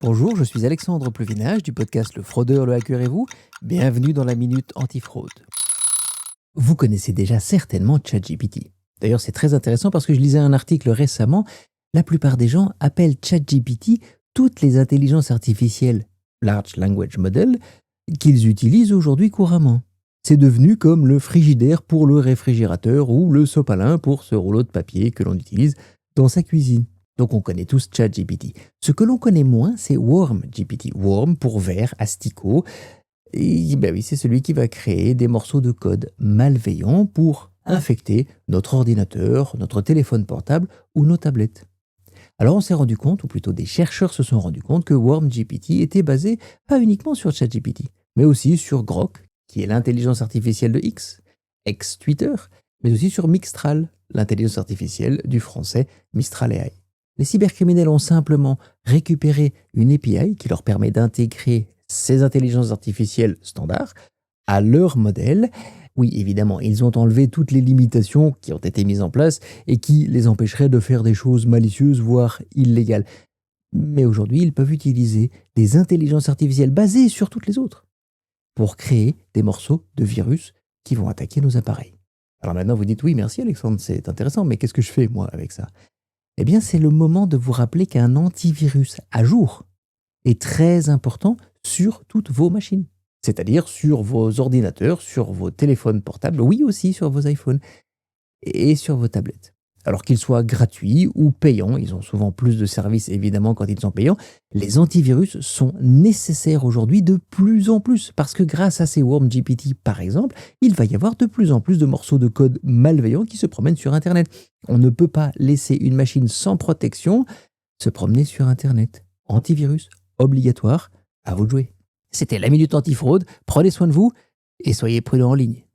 Bonjour, je suis Alexandre Pluvinage du podcast Le Fraudeur, le hacker et vous. Bienvenue dans la Minute Antifraude. Vous connaissez déjà certainement ChatGPT. D'ailleurs, c'est très intéressant parce que je lisais un article récemment. La plupart des gens appellent ChatGPT toutes les intelligences artificielles, Large Language Model, qu'ils utilisent aujourd'hui couramment. C'est devenu comme le frigidaire pour le réfrigérateur ou le sopalin pour ce rouleau de papier que l'on utilise dans sa cuisine. Donc on connaît tous ChatGPT. Ce que l'on connaît moins, c'est WormGPT. Worm pour ver, asticot. Et ben oui, c'est celui qui va créer des morceaux de code malveillants pour infecter notre ordinateur, notre téléphone portable ou nos tablettes. Alors on s'est rendu compte, ou plutôt des chercheurs se sont rendus compte que WormGPT était basé pas uniquement sur ChatGPT, mais aussi sur Grok, qui est l'intelligence artificielle de X, ex-Twitter, mais aussi sur Mixtral, l'intelligence artificielle du français Mistral AI. Les cybercriminels ont simplement récupéré une API qui leur permet d'intégrer ces intelligences artificielles standards à leur modèle. Oui, évidemment, ils ont enlevé toutes les limitations qui ont été mises en place et qui les empêcheraient de faire des choses malicieuses, voire illégales. Mais aujourd'hui, ils peuvent utiliser des intelligences artificielles basées sur toutes les autres pour créer des morceaux de virus qui vont attaquer nos appareils. Alors maintenant, vous dites, oui, merci Alexandre, c'est intéressant, mais qu'est-ce que je fais moi avec ça? Eh bien, c'est le moment de vous rappeler qu'un antivirus à jour est très important sur toutes vos machines. C'est-à-dire sur vos ordinateurs, sur vos téléphones portables, oui aussi sur vos iPhones et sur vos tablettes. Alors qu'ils soient gratuits ou payants, ils ont souvent plus de services évidemment quand ils sont payants, les antivirus sont nécessaires aujourd'hui de plus en plus parce que grâce à ces WormGPT par exemple, il va y avoir de plus en plus de morceaux de code malveillants qui se promènent sur Internet. On ne peut pas laisser une machine sans protection se promener sur Internet. Antivirus obligatoire, à vous de jouer. C'était la Minute Antifraude, prenez soin de vous et soyez prudents en ligne.